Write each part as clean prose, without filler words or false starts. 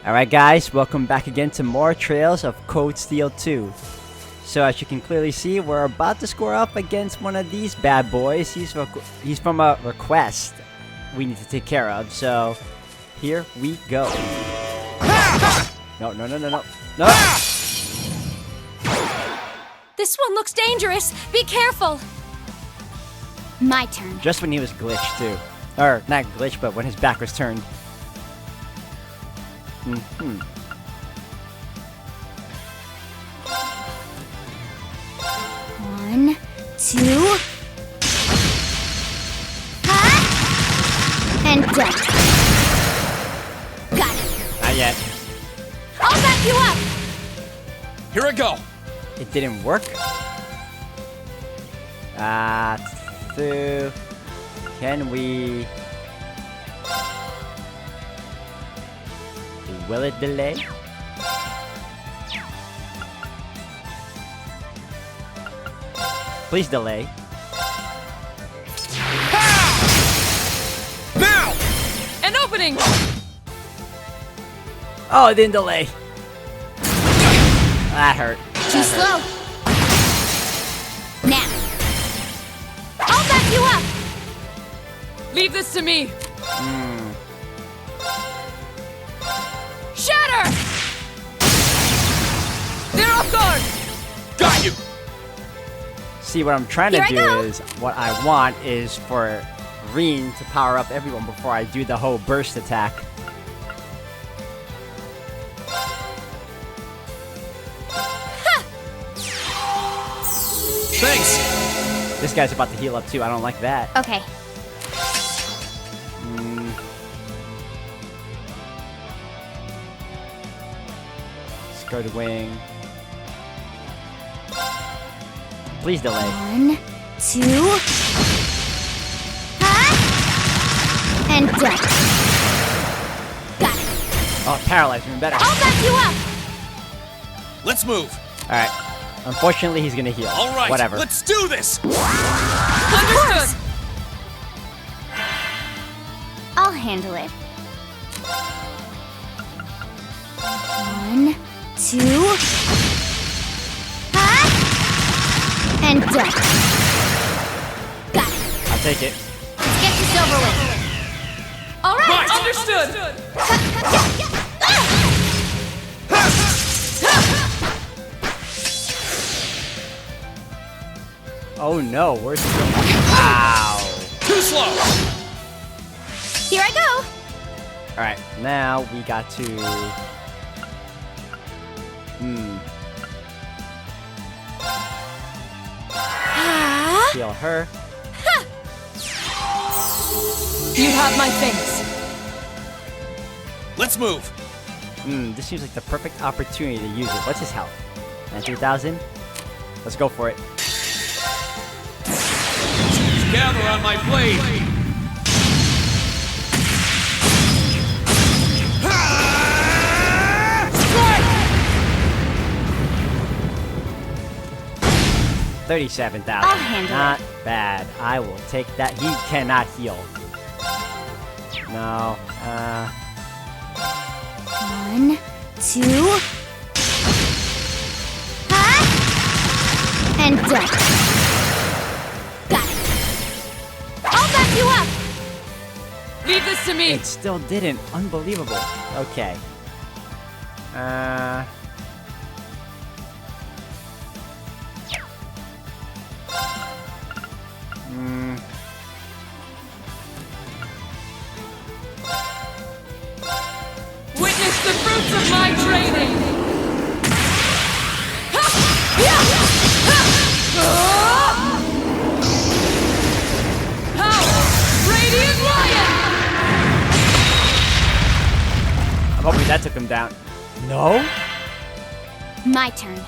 Alright guys, welcome back again to more Trails of Cold Steel 2. So as you can clearly see, we're about to score up against one of these bad boys. He's from a request we need to take care of, so here we go. No. No! This one looks dangerous. Be careful. My turn. Just when he was glitched too. Or, not glitched, but when his back was turned. One, two, and done. Got it. Not yet. I'll back you up. Here I go. It didn't work. Two. Can we... Will it delay? Please delay. Now! An opening. Oh, it didn't delay. That hurt. Too slow. Now. I'll back you up. Leave this to me. Shatter! They're off guard. Got you! See, what I'm trying to Here I go. do is, what I want is for Reen to power up everyone before I do the whole burst attack. Thanks! This guy's about to heal up too, I don't like that. Okay. Skirt wing. Please delay. One, two, and done. Got it. Oh, paralyzed, even better. I'll back you up. Let's move. Alright. Unfortunately, he's gonna heal. All right, Whatever. let's do this! Understood. I'll handle it. One, two, and done. Got it. I'll take it. Let's get this over with. All right. Understood. Oh no, where's he going? Ow! Too slow! Here I go. Alright, now we got to... Heal her. You have my face. Let's move. This seems like the perfect opportunity to use it. What's his health? 93,000? Let's go for it. Gather on my blade. Strike! 37,000. I'll handle Not bad. I will take that. He cannot heal. No. One, two, and done. Got it. I'll back you up. Leave this to me. It still didn't. Unbelievable. Okay. Witness the fruits of my training. Power, Radiant Lion. I'm hoping that took him down. No? My turn.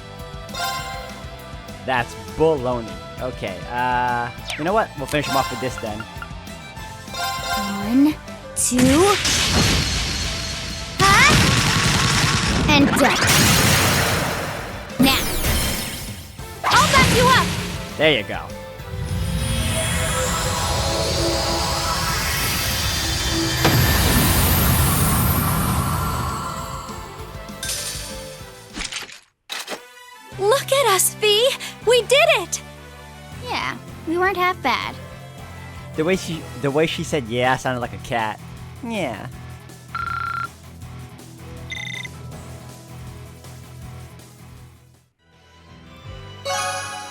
That's baloney. Okay, you know what? We'll finish him off with this then. One, two, and done. Now, I'll back you up. There you go. Look at us, V! We did it! Yeah, we weren't half bad. The way she said yeah sounded like a cat. Yeah.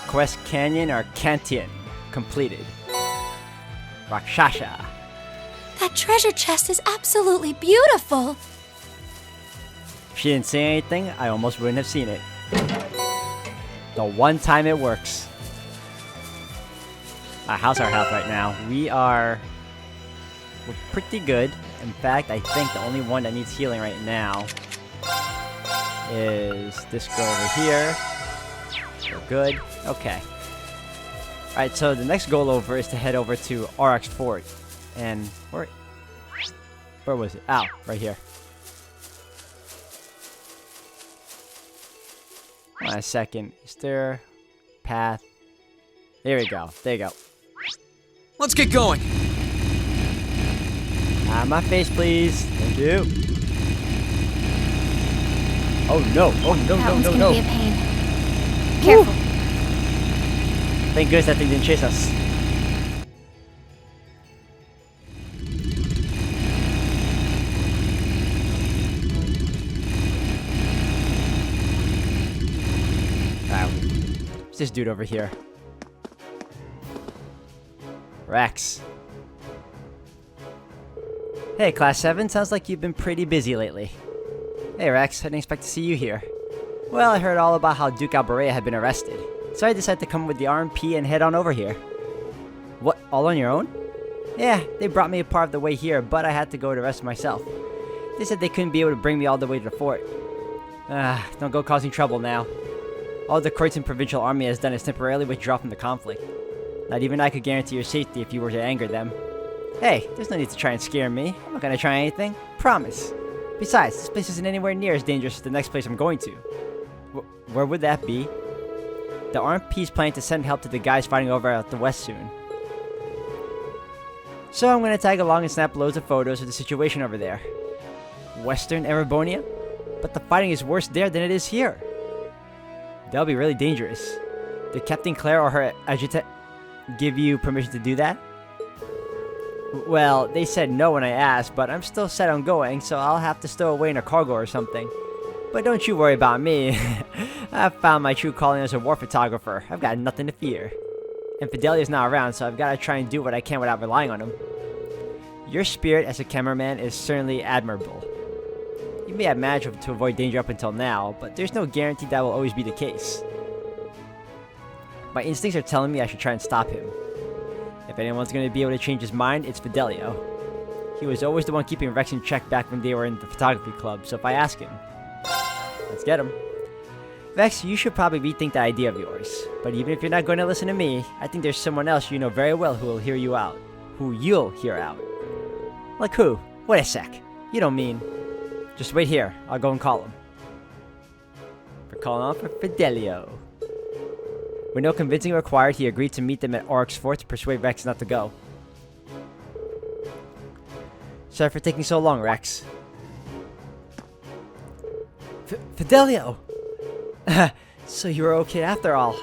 Quest Canyon or Cantian completed. Rakshasha. That treasure chest is absolutely beautiful. If she didn't say anything, I almost wouldn't have seen it. The one time it works. How's our health right now? We're pretty good. In fact, I think the only one that needs healing right now is this girl over here. We're good. Okay. Alright, so the next goal over is to head over to RX Fort. And where was it? Ow, right here. Hold on a second. Is there path? There we go. There you go. Let's get going. My face, please. Thank you. Oh no! Oh no! That No! one's No! gonna No! be a pain. Careful. Thank goodness that thing didn't chase us. What's this dude over here? Rex. Hey, Class 7. Sounds like you've been pretty busy lately. Hey, Rex. I didn't expect to see you here. Well, I heard all about how Duke Alberea had been arrested, so I decided to come with the RMP and head on over here. What, all on your own? Yeah, they brought me a part of the way here, but I had to go the rest myself. They said they couldn't be able to bring me all the way to the fort. Don't go causing trouble now. All the Croydon Provincial Army has done is temporarily withdraw from the conflict. Not even I could guarantee your safety if you were to anger them. Hey, there's no need to try and scare me. I'm not gonna try anything. Promise. Besides, this place isn't anywhere near as dangerous as the next place I'm going to. Where would that be? The RMP's planning to send help to the guys fighting over at the west soon. So I'm gonna tag along and snap loads of photos of the situation over there. Western Erebonia? But the fighting is worse there than it is here. That'll be really dangerous. Did Captain Claire or her adjutant give you permission to do that? Well, they said no when I asked, but I'm still set on going, so I'll have to stow away in a cargo or something. But don't you worry about me. I've found my true calling as a war photographer. I've got nothing to fear. And Fidelia's not around, so I've got to try and do what I can without relying on him. Your spirit as a cameraman is certainly admirable. You may have managed to avoid danger up until now, but there's no guarantee that will always be the case. My instincts are telling me I should try and stop him. If anyone's going to be able to change his mind, it's Fidelio. He was always the one keeping Rex in check back when they were in the photography club, so if I ask him, let's get him. Vex, you should probably rethink that idea of yours. But even if you're not going to listen to me, I think there's someone else you know very well who will hear you out. Who you'll hear out. Like who? Wait a sec. You don't mean... Just wait here. I'll go and call him. We're calling on for Fidelio. With no convincing required, he agreed to meet them at Oryx Fort to persuade Rex not to go. Sorry for taking so long, Rex. Fidelio! So you were okay after all.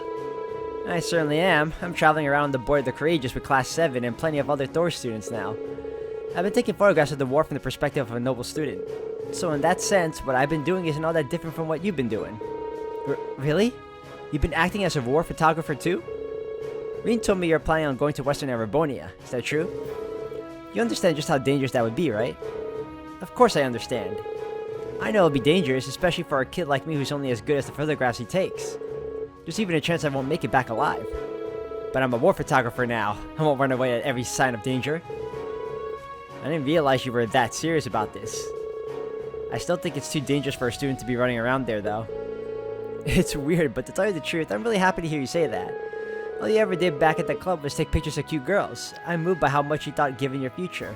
I certainly am. I'm traveling around the Board of the Courageous with Class 7 and plenty of other Thor students now. I've been taking photographs of the war from the perspective of a noble student. So in that sense, what I've been doing isn't all that different from what you've been doing. Really? You've been acting as a war photographer too? Reen told me you're planning on going to Western Erebonia. Is that true? You understand just how dangerous that would be, right? Of course I understand. I know it'll be dangerous, especially for a kid like me who's only as good as the photographs he takes. There's even a chance I won't make it back alive. But I'm a war photographer now. I won't run away at every sign of danger. I didn't realize you were that serious about this. I still think it's too dangerous for a student to be running around there, though. It's weird, but to tell you the truth, I'm really happy to hear you say that. All you ever did back at the club was take pictures of cute girls. I'm moved by how much you thought given your future.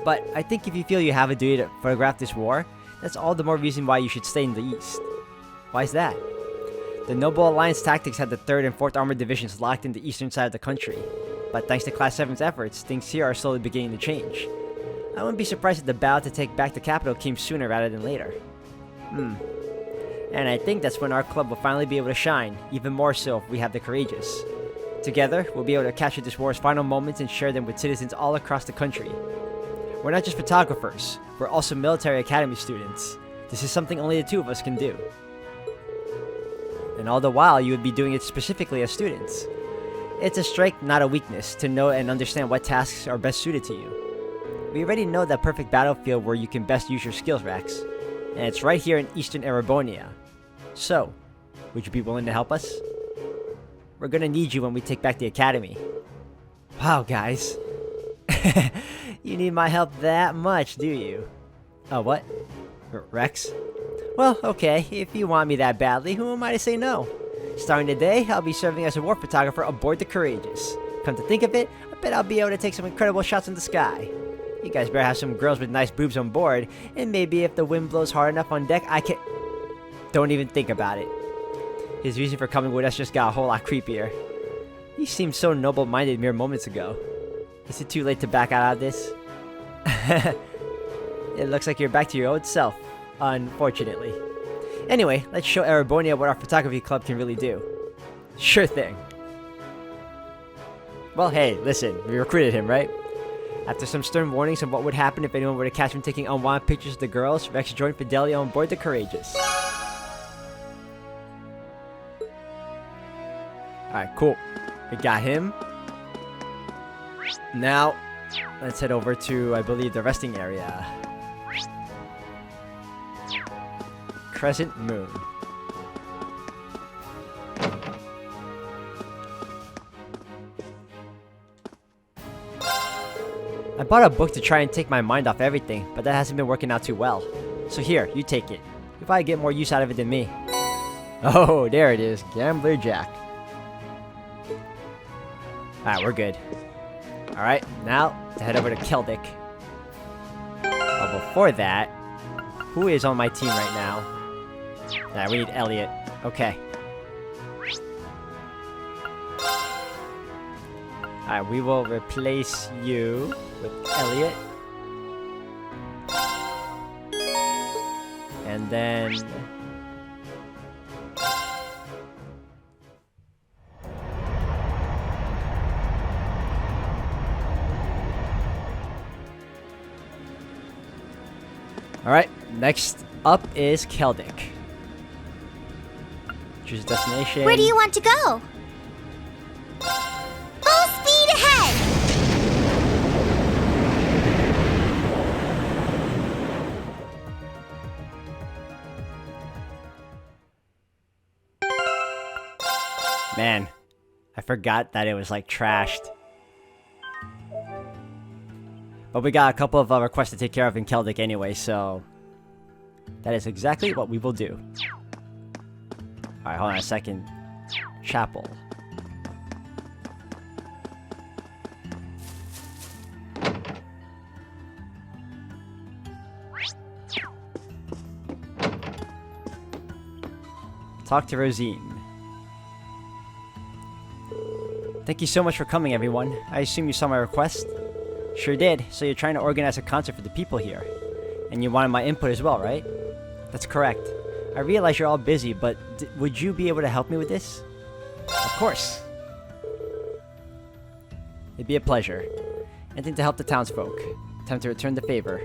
But I think if you feel you have a duty to photograph this war, that's all the more reason why you should stay in the East. Why is that? The Noble Alliance tactics had the 3rd and 4th Armored Divisions locked in the eastern side of the country. But thanks to Class 7's efforts, things here are slowly beginning to change. I wouldn't be surprised if the battle to take back the capital came sooner rather than later. And I think that's when our club will finally be able to shine, even more so if we have the courageous. Together, we'll be able to capture this war's final moments and share them with citizens all across the country. We're not just photographers, we're also military academy students. This is something only the two of us can do. And all the while, you would be doing it specifically as students. It's a strength, not a weakness, to know and understand what tasks are best suited to you. We already know that perfect battlefield where you can best use your skills, Rex. And it's right here in Eastern Erebonia. So, would you be willing to help us? We're gonna need you when we take back the academy. Wow, guys. You need my help that much, do you? Oh, what? Rex? Well, okay, if you want me that badly, who am I to say no? Starting today, I'll be serving as a war photographer aboard the Courageous. Come to think of it, I bet I'll be able to take some incredible shots in the sky. You guys better have some girls with nice boobs on board, and maybe if the wind blows hard enough on deck, I can... Don't even think about it. His reason for coming with us just got a whole lot creepier. He seemed so noble-minded mere moments ago. Is it too late to back out of this? It looks like you're back to your old self, unfortunately. Anyway, let's show Erebonia what our photography club can really do. Sure thing. Well, hey, listen, we recruited him, right? After some stern warnings of what would happen if anyone were to catch him taking unwanted pictures of the girls, Rex joined Fidelio on board the Courageous. Alright, cool. We got him. Now, let's head over to, I believe, the resting area. Crescent Moon. I bought a book to try and take my mind off everything, but that hasn't been working out too well. So here, you take it. You'll probably get more use out of it than me. Oh, there it is. Gambler Jack. Alright, we're good. Alright, now to head over to Keldic. But before that, who is on my team right now? Alright, we need Elliot. Okay. Alright, we will replace you with Elliot. And then... Alright, next up is Keldic. Choose destination. Where do you want to go? Full speed ahead! Man, I forgot that it was like trashed. But we got a couple of requests to take care of in Keldic anyway, so... that is exactly what we will do. Alright, hold on a second. Chapel. Talk to Rosine. Thank you so much for coming, everyone. I assume you saw my request? Sure did, so you're trying to organize a concert for the people here. And you wanted my input as well, right? That's correct. I realize you're all busy, but would you be able to help me with this? Of course. It'd be a pleasure. Anything to help the townsfolk. Time to return the favor.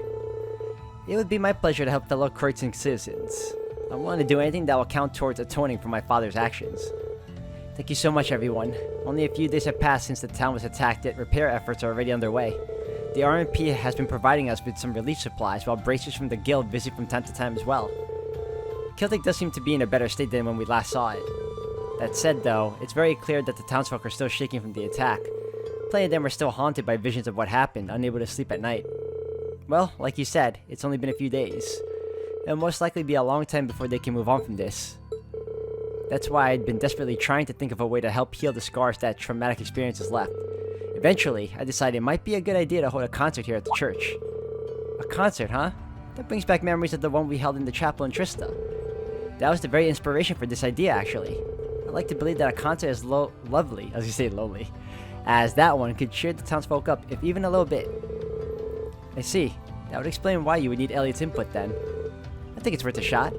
It would be my pleasure to help fellow Croydon citizens. I'm willing to do anything that will count towards atoning for my father's actions. Thank you so much, everyone. Only a few days have passed since the town was attacked, yet repair efforts are already underway. The RMP has been providing us with some relief supplies, while bracers from the guild visit from time to time as well. Keldic does seem to be in a better state than when we last saw it. That said, though, it's very clear that the townsfolk are still shaking from the attack. Plenty of them are still haunted by visions of what happened, unable to sleep at night. Well, like you said, it's only been a few days. It'll most likely be a long time before they can move on from this. That's why I'd been desperately trying to think of a way to help heal the scars that traumatic experience has left. Eventually, I decided it might be a good idea to hold a concert here at the church. A concert, huh? That brings back memories of the one we held in the chapel in Trista. That was the very inspiration for this idea, actually. I'd like to believe that a concert as lovely, as you say lonely, as that one could cheer the townsfolk up, if even a little bit. I see. That would explain why you would need Elliot's input then. I think it's worth a shot.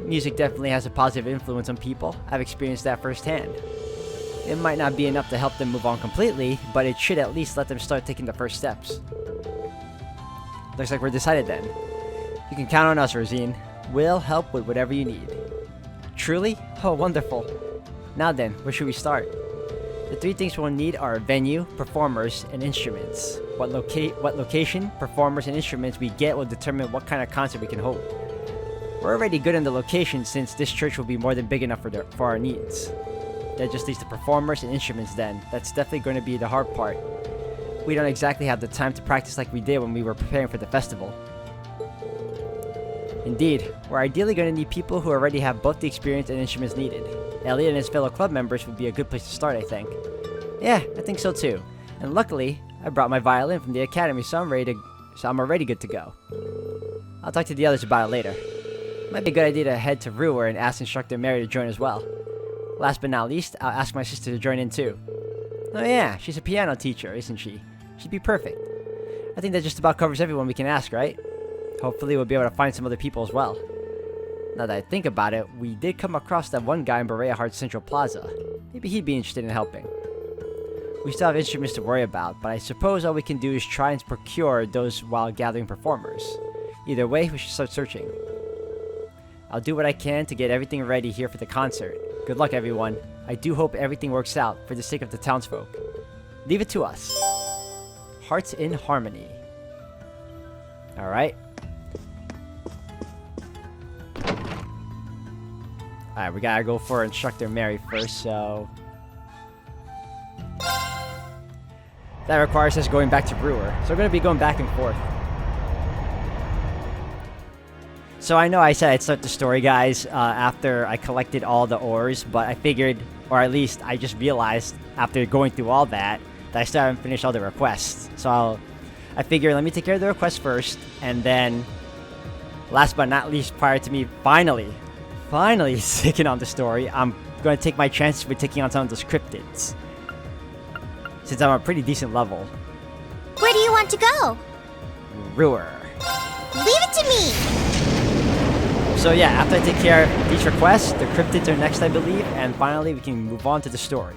Music definitely has a positive influence on people. I've experienced that firsthand. It might not be enough to help them move on completely, but it should at least let them start taking the first steps. Looks like we're decided then. You can count on us, Rosine. We'll help with whatever you need. Truly? Oh, wonderful. Now then, where should we start? The 3 things we'll need are a venue, performers, and instruments. What location, performers, and instruments we get will determine what kind of concert we can hold. We're already good in the location since this church will be more than big enough for our needs. That just leaves the performers and instruments then. That's definitely going to be the hard part. We don't exactly have the time to practice like we did when we were preparing for the festival. Indeed, we're ideally going to need people who already have both the experience and instruments needed. Elliot and his fellow club members would be a good place to start, I think. Yeah, I think so too. And luckily, I brought my violin from the academy, so I'm already good to go. I'll talk to the others about it later. Might be a good idea to head to Ruhr and ask instructor Mary to join as well. Last but not least, I'll ask my sister to join in too. Oh yeah, she's a piano teacher, isn't she? She'd be perfect. I think that just about covers everyone we can ask, right? Hopefully we'll be able to find some other people as well. Now that I think about it, we did come across that one guy in Berea Heart's Central Plaza. Maybe he'd be interested in helping. We still have instruments to worry about, but I suppose all we can do is try and procure those while gathering performers. Either way, we should start searching. I'll do what I can to get everything ready here for the concert. Good luck, everyone. I do hope everything works out for the sake of the townsfolk. Leave it to us. Hearts in Harmony. Alright. Alright, we gotta go for Instructor Mary first, so... That requires us going back to Brewer. So we're gonna be going back and forth. So I know I said I'd start the story, guys, after I collected all the ores, but I figured, or at least I just realized after going through all that I still haven't finished all the requests. So I figured let me take care of the requests first, and then last but not least, prior to me finally taking on the story, I'm going to take my chances with taking on some of those cryptids. Since I'm a pretty decent level. Where do you want to go? Ruhr. Leave it to me! So yeah, after I take care of these requests, the cryptids are next, I believe, and finally we can move on to the story.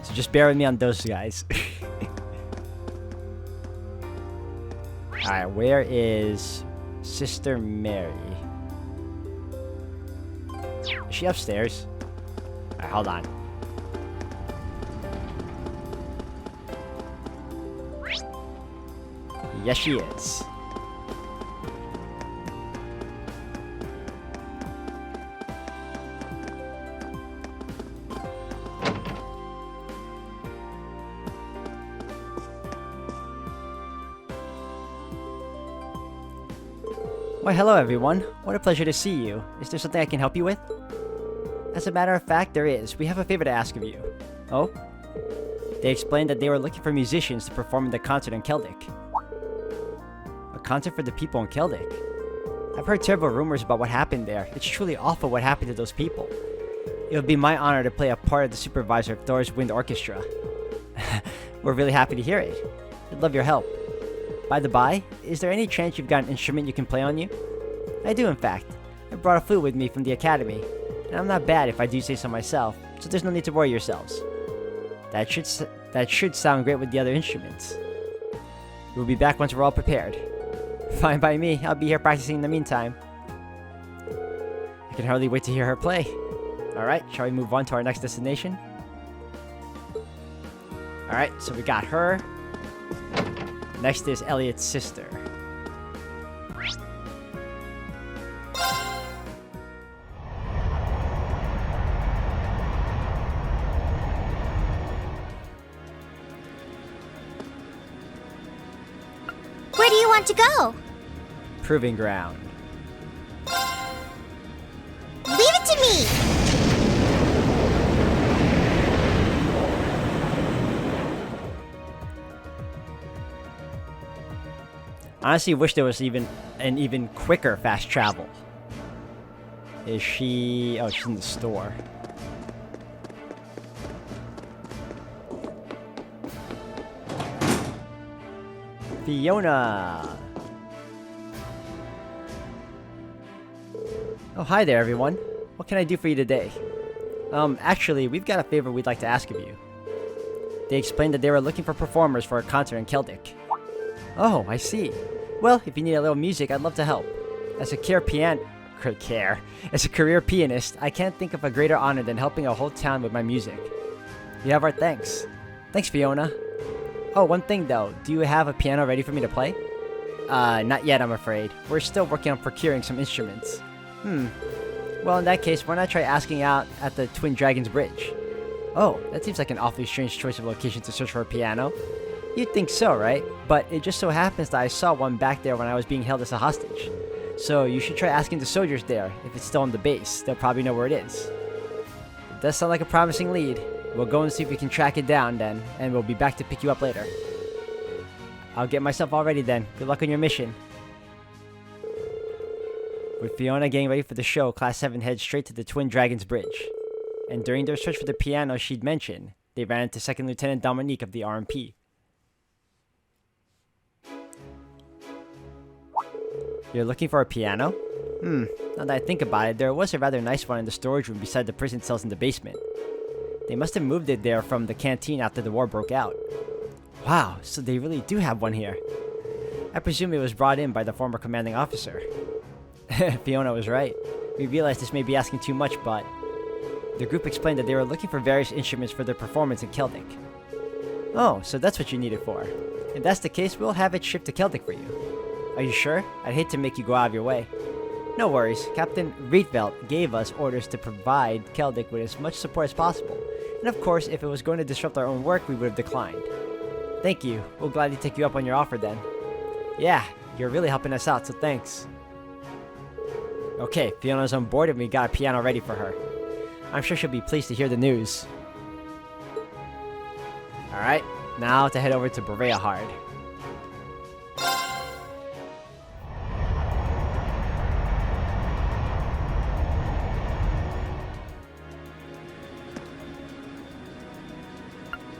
So just bear with me on those guys. Alright, where is Sister Mary? Is she upstairs? Alright, hold on. Yes, she is. Why, hello everyone. What a pleasure to see you. Is there something I can help you with? As a matter of fact, there is. We have a favor to ask of you. Oh? They explained that they were looking for musicians to perform in the concert in Keldic. A concert for the people in Keldic? I've heard terrible rumors about what happened there. It's truly awful what happened to those people. It would be my honor to play a part of the supervisor of Thor's Wind Orchestra. We're really happy to hear it. I'd love your help. By the by, is there any chance you've got an instrument you can play on you? I do, in fact. I brought a flute with me from the academy, and I'm not bad if I do say so myself, so there's no need to worry yourselves. That should sound great with the other instruments. We'll be back once we're all prepared. Fine by me, I'll be here practicing in the meantime. I can hardly wait to hear her play. Alright, shall we move on to our next destination? Alright, so we got her. Next is Elliot's sister. Where do you want to go? Proving ground. Leave it to me! Honestly, wish there was an even quicker fast travel. Is she... Oh, she's in the store. Fiona! Oh, hi there, everyone. What can I do for you today? Actually, we've got a favor we'd like to ask of you. They explained that they were looking for performers for a concert in Keldic. Oh, I see. Well, if you need a little music, I'd love to help. As a As a career pianist, I can't think of a greater honor than helping a whole town with my music. You have our thanks. Thanks, Fiona. Oh, one thing though, do you have a piano ready for me to play? Not yet, I'm afraid. We're still working on procuring some instruments. Well, in that case, why not try asking out at the Twin Dragons Bridge? Oh, that seems like an awfully strange choice of location to search for a piano. You'd think so, right? But it just so happens that I saw one back there when I was being held as a hostage. So you should try asking the soldiers there if it's still on the base. They'll probably know where it is. It does sound like a promising lead. We'll go and see if we can track it down then, and we'll be back to pick you up later. I'll get myself all ready then. Good luck on your mission. With Fiona getting ready for the show, Class 7 heads straight to the Twin Dragons Bridge. And during their search for the piano she'd mentioned, they ran into 2nd Lieutenant Dominique of the RMP. You're looking for a piano? Now that I think about it, there was a rather nice one in the storage room beside the prison cells in the basement. They must have moved it there from the canteen after the war broke out. Wow, so they really do have one here. I presume it was brought in by the former commanding officer. Fiona was right. We realized this may be asking too much, but... The group explained that they were looking for various instruments for their performance in Keldic. Oh, so that's what you need it for. If that's the case, we'll have it shipped to Keldic for you. Are you sure? I'd hate to make you go out of your way. No worries. Captain Rietveld gave us orders to provide Keldic with as much support as possible. And of course, if it was going to disrupt our own work, we would have declined. Thank you. We'll gladly take you up on your offer then. Yeah, you're really helping us out, so thanks. Okay, Fiona's on board and we got a piano ready for her. I'm sure she'll be pleased to hear the news. Alright, now to head over to Berea Hard.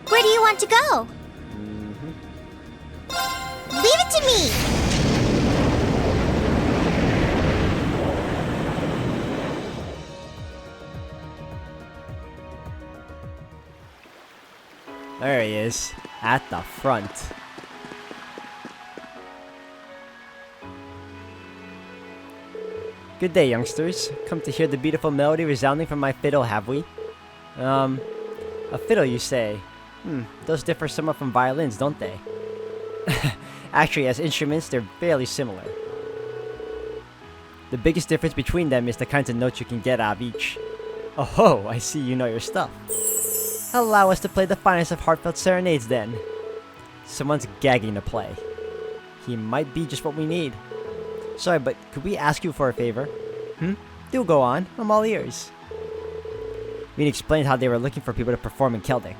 Where do you want to go? Leave it to me! There he is, at the front. Good day, youngsters. Come to hear the beautiful melody resounding from my fiddle, have we? A fiddle, you say? Those differ somewhat from violins, don't they? Actually, as instruments, they're fairly similar. The biggest difference between them is the kinds of notes you can get out of each. Oh ho, I see you know your stuff. Allow us to play the finest of heartfelt serenades then. Someone's gagging to play. He might be just what we need. Sorry, but could we ask you for a favor? Do go on, I'm all ears. Reed explained how they were looking for people to perform in Keldic.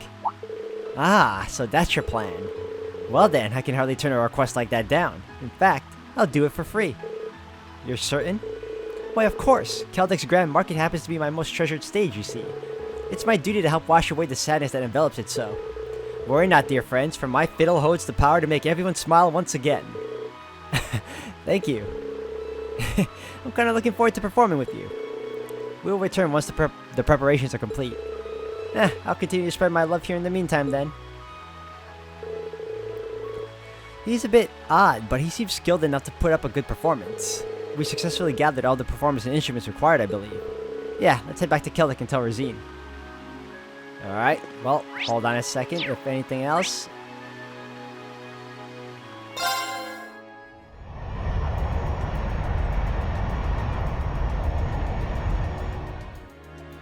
Ah, so that's your plan. Well then, I can hardly turn a request like that down. In fact, I'll do it for free. You're certain? Why, of course. Keldic's Grand Market happens to be my most treasured stage, you see. It's my duty to help wash away the sadness that envelops it so. Worry not, dear friends, for my fiddle holds the power to make everyone smile once again. Thank you. I'm kind of looking forward to performing with you. We'll return once the preparations are complete. I'll continue to spread my love here in the meantime then. He's a bit odd, but he seems skilled enough to put up a good performance. We successfully gathered all the performers and instruments required, I believe. Yeah, let's head back to Keldic and tell Rosine. Alright, well, hold on a second, if anything else.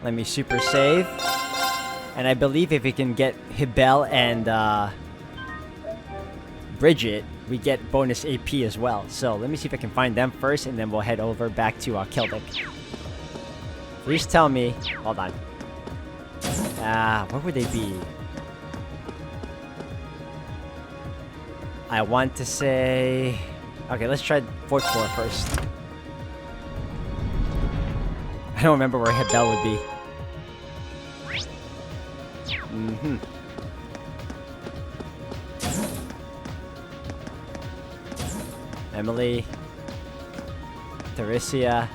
Let me super save. And I believe if we can get Hibel and Bridget, we get bonus AP as well. So let me see if I can find them first, and then we'll head over back to Keldic. Please tell me. Hold on. Where would they be? I want to say... Okay, let's try 4th floor first. I don't remember where Hibel would be. Emily. Theresia.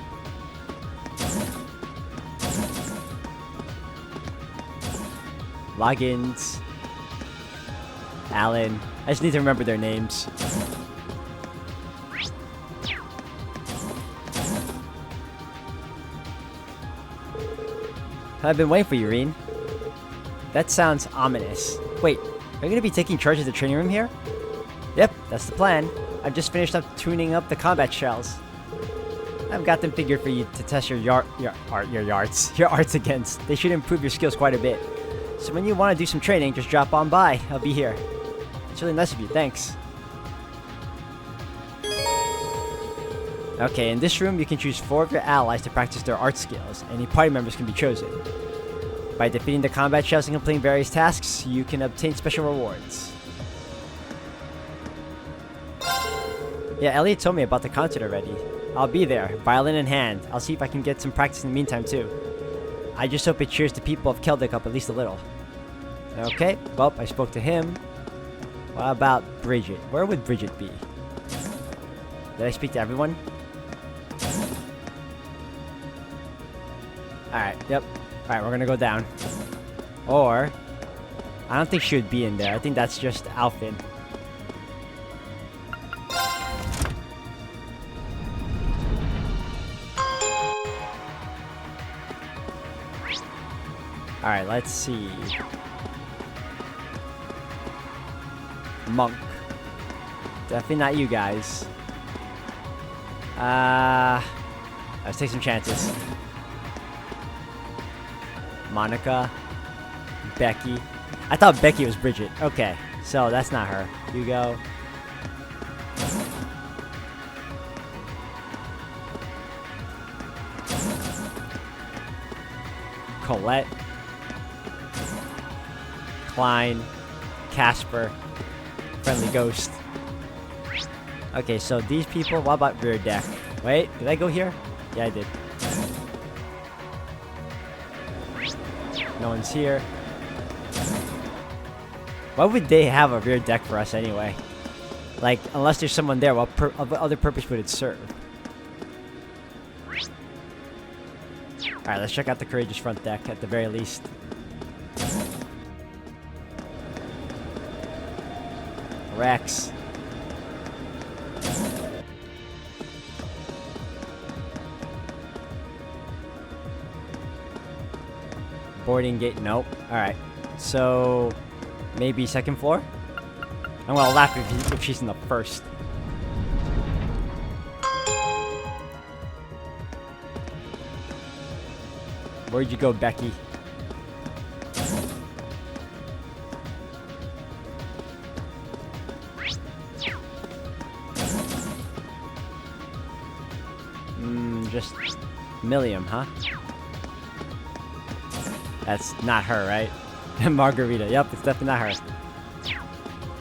Logins. Alan. I just need to remember their names. I've been waiting for you, Reen. That sounds ominous. Wait, are you gonna be taking charge of the training room here? Yep, that's the plan. I've just finished up tuning up the combat shells. I've got them figured for you to test your arts against. They should improve your skills quite a bit. So when you want to do some training, just drop on by. I'll be here. It's really nice of you, thanks. Okay, in this room you can choose 4 of your allies to practice their art skills. Any party members can be chosen. By defeating the combat shells and completing various tasks, you can obtain special rewards. Yeah, Elliot told me about the concert already. I'll be there, violin in hand. I'll see if I can get some practice in the meantime too. I just hope it cheers the people of Keldic up at least a little. Okay, well, I spoke to him. What about Bridget? Where would Bridget be? Did I speak to everyone? Alright, yep. Alright, we're gonna go down. Or, I don't think she would be in there. I think that's just Alfin. Alright, let's see. Monk. Definitely not you guys. Let's take some chances. Monica. Becky. I thought Becky was Bridget. Okay, so that's not her. Hugo. Colette. Klein. Casper. Friendly Ghost. Okay, so these people, what about rear deck? Wait, did I go here? Yeah, I did. No one's here. Why would they have a rear deck for us anyway? Like, unless there's someone there, what other purpose would it serve? Alright, let's check out the Courageous front deck at the very least. Rex. Boarding gate, nope. Alright, so maybe second floor? I'm gonna laugh if she's in the first. Where'd you go, Becky? Just Milliam, huh? That's not her, right? Margarita, yep, it's definitely not her.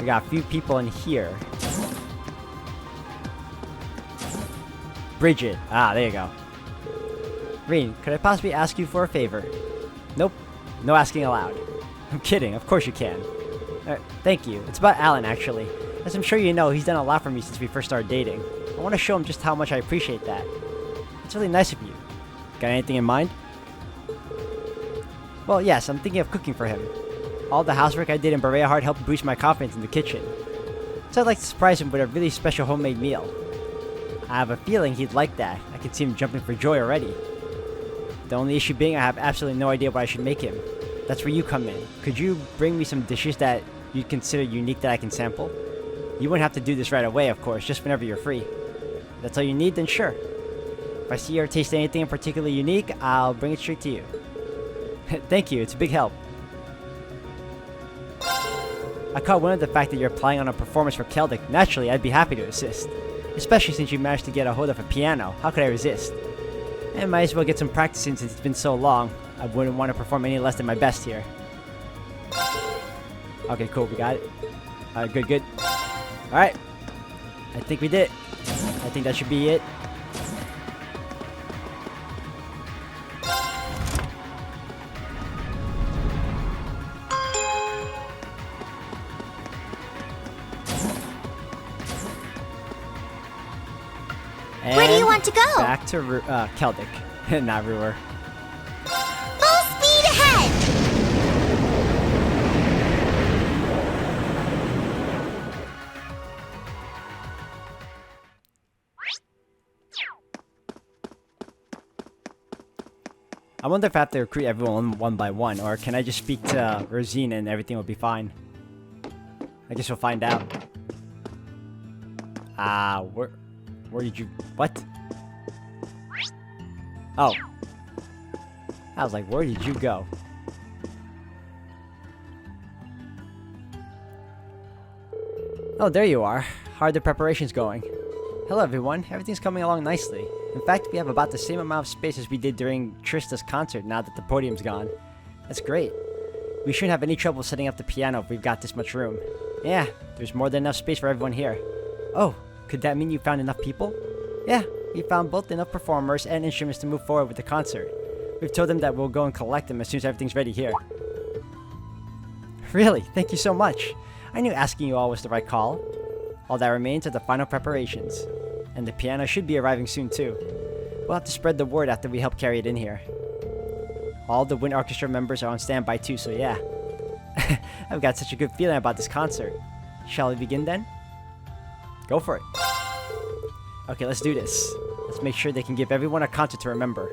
We got a few people in here. Bridget, there you go. Reen, could I possibly ask you for a favor? Nope, no asking allowed. I'm kidding, of course you can. Thank you, it's about Alan actually. As I'm sure you know, he's done a lot for me since we first started dating. I want to show him just how much I appreciate that. It's really nice of you. Got anything in mind? Well, yes, I'm thinking of cooking for him. All the housework I did in Berea Heart helped boost my confidence in the kitchen. So I'd like to surprise him with a really special homemade meal. I have a feeling he'd like that. I can see him jumping for joy already. The only issue being I have absolutely no idea what I should make him. That's where you come in. Could you bring me some dishes that you'd consider unique that I can sample? You wouldn't have to do this right away, of course, just whenever you're free. If that's all you need, then sure. If I see or taste anything particularly unique, I'll bring it straight to you. Thank you, it's a big help. I caught wind of the fact that you're applying on a performance for Keldic. Naturally, I'd be happy to assist. Especially since you managed to get a hold of a piano. How could I resist? And might as well get some practice in since it's been so long. I wouldn't want to perform any less than my best here. Okay, cool, we got it. Alright, good. Alright. I think we did it. I think that should be it. Where do you want to go? Back to Keldic, not Ruhr. Full speed ahead! I wonder if I have to recruit everyone one by one, or can I just speak to Rosine and everything will be fine? I guess we'll find out. Where did you... What? Oh. I was like, where did you go? Oh, there you are. How are the preparations going? Hello, everyone. Everything's coming along nicely. In fact, we have about the same amount of space as we did during Trista's concert now that the podium's gone. That's great. We shouldn't have any trouble setting up the piano if we've got this much room. Yeah, there's more than enough space for everyone here. Oh, could that mean you found enough people? Yeah, we found both enough performers and instruments to move forward with the concert. We've told them that we'll go and collect them as soon as everything's ready here. Really? Thank you so much. I knew asking you all was the right call. All that remains are the final preparations. And the piano should be arriving soon too. We'll have to spread the word after we help carry it in here. All the wind orchestra members are on standby too, so yeah. I've got such a good feeling about this concert. Shall we begin then? Go for it. Okay, let's do this. Let's make sure they can give everyone a concert to remember.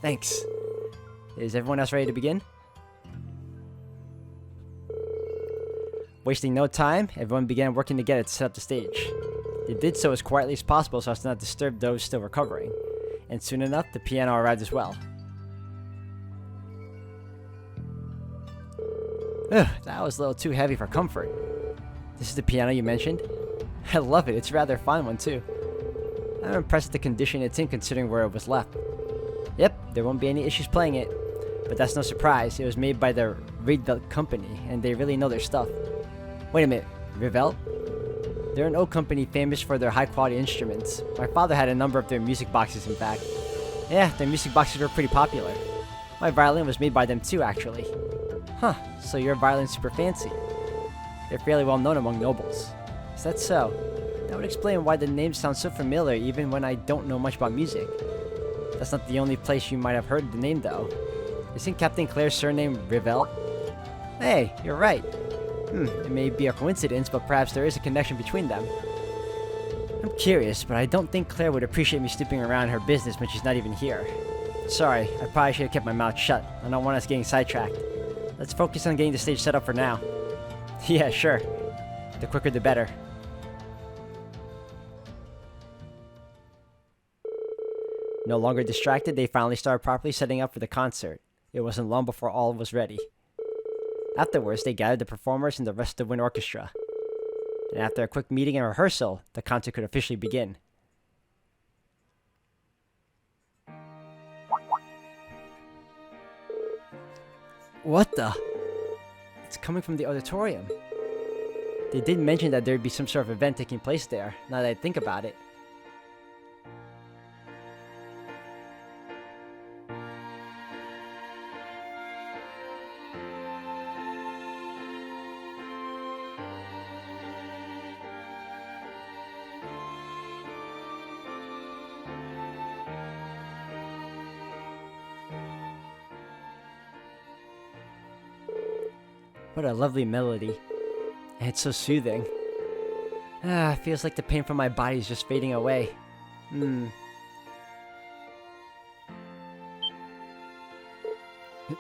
Thanks. Is everyone else ready to begin? Wasting no time, everyone began working together to set up the stage. They did so as quietly as possible so as to not disturb those still recovering. And soon enough, the piano arrived as well. Ugh, that was a little too heavy for comfort. This is the piano you mentioned? I love it, it's a rather fine one too. I'm impressed with the condition it's in considering where it was left. Yep, there won't be any issues playing it. But that's no surprise, it was made by the Rietveld company, and they really know their stuff. Wait a minute, Rietveld? They're an old company famous for their high-quality instruments. My father had a number of their music boxes, in fact. Yeah, their music boxes were pretty popular. My violin was made by them too, actually. Huh, so your violin's super fancy. They're fairly well known among nobles. Is that so? That would explain why the name sounds so familiar even when I don't know much about music. That's not the only place you might have heard the name, though. Isn't Captain Claire's surname Rietveld? Hey, you're right. It may be a coincidence, but perhaps there is a connection between them. I'm curious, but I don't think Claire would appreciate me snooping around her business when she's not even here. Sorry, I probably should have kept my mouth shut. I don't want us getting sidetracked. Let's focus on getting the stage set up for now. Yeah, sure. The quicker the better. No longer distracted, they finally started properly setting up for the concert. It wasn't long before all was ready. Afterwards, they gathered the performers and the rest of the wind orchestra. And after a quick meeting and rehearsal, the concert could officially begin. What the? It's coming from the auditorium. They did mention that there'd be some sort of event taking place there, now that I think about it. What a lovely melody. And it's so soothing. Feels like the pain from my body is just fading away.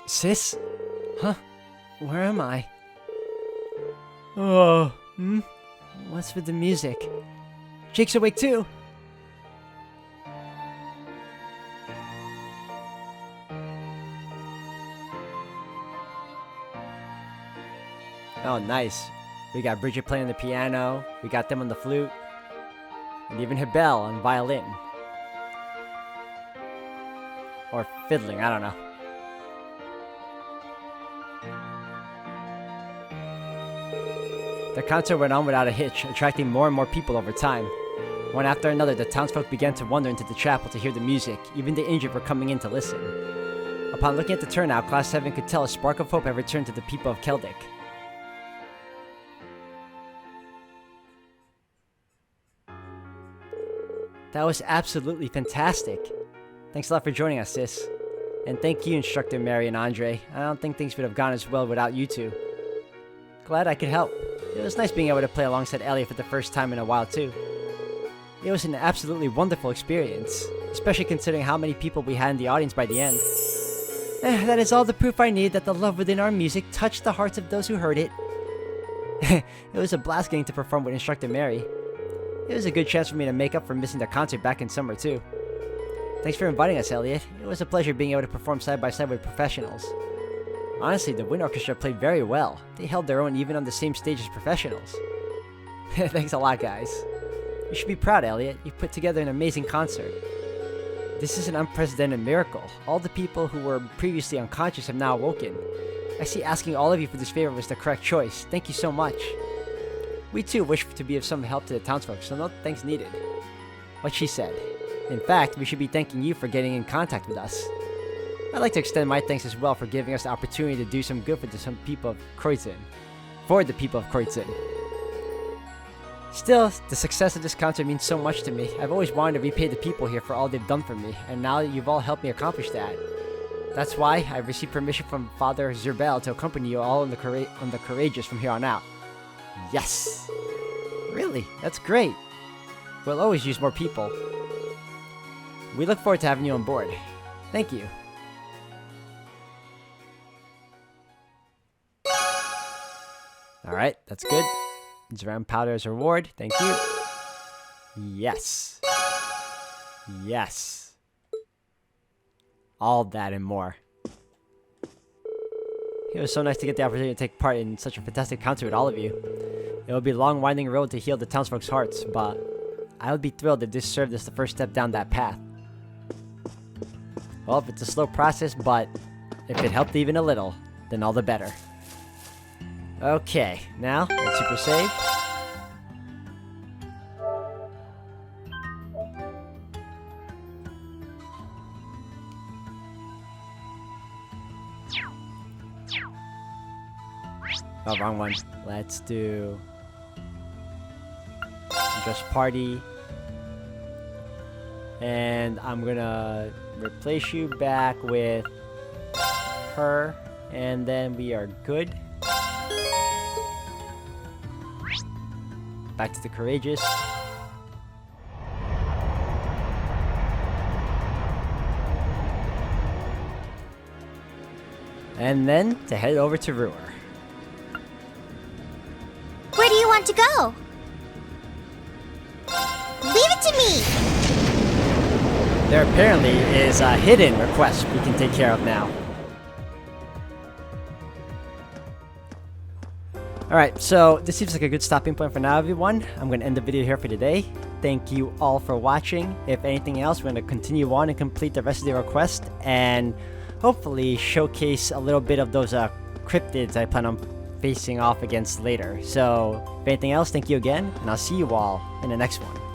Sis? Huh? Where am I? Oh, What's with the music? Jake's awake too! Oh, nice. We got Bridget playing the piano, we got them on the flute, and even Hebel on violin. Or fiddling, I don't know. The concert went on without a hitch, attracting more and more people over time. One after another, the townsfolk began to wander into the chapel to hear the music. Even the injured were coming in to listen. Upon looking at the turnout, Class 7 could tell a spark of hope had returned to the people of Keldic. That was absolutely fantastic. Thanks a lot for joining us, sis. And thank you, Instructor Mary and Andre. I don't think things would have gone as well without you two. Glad I could help. It was nice being able to play alongside Elliot for the first time in a while, too. It was an absolutely wonderful experience, especially considering how many people we had in the audience by the end. That is all the proof I need that the love within our music touched the hearts of those who heard it. It was a blast getting to perform with Instructor Mary. It was a good chance for me to make up for missing the concert back in summer too. Thanks for inviting us, Elliot. It was a pleasure being able to perform side by side with professionals. Honestly, the wind orchestra played very well. They held their own even on the same stage as professionals. Thanks a lot, guys. You should be proud, Elliot. You put together an amazing concert. This is an unprecedented miracle. All the people who were previously unconscious have now awoken. I see asking all of you for this favor was the correct choice. Thank you so much. We too wish to be of some help to the townsfolk, so no thanks needed. What she said. In fact, we should be thanking you for getting in contact with us. I'd like to extend my thanks as well for giving us the opportunity to do some good for some people of Kreutzen. For the people of Kreutzen. Still, the success of this concert means so much to me. I've always wanted to repay the people here for all they've done for me, and now you've all helped me accomplish that. That's why I've received permission from Father Zerbel to accompany you all on the Courageous from here on out. Yes! Really? That's great. We'll always use more people. We look forward to having you on board. Thank you. Alright, that's good. Zeram powder as a reward. Thank you. Yes. Yes. All that and more. It was so nice to get the opportunity to take part in such a fantastic concert with all of you. It will be a long winding road to heal the townsfolk's hearts, but I would be thrilled if this served as the first step down that path. Well, it's a slow process, but if it helped even a little, then all the better. Okay, now let's super save. Oh, wrong one. Let's do just party. And I'm gonna replace you back with her, and then we are good. Back to the Courageous. And then to head over to Ruhr. Where do you want to go? Leave it to me! There apparently is a hidden request we can take care of now. Alright, so this seems like a good stopping point for now, everyone. I'm going to end the video here for today. Thank you all for watching. If anything else, we're going to continue on and complete the rest of the request, and hopefully showcase a little bit of those cryptids I plan on facing off against later. So, if anything else, thank you again, and I'll see you all in the next one.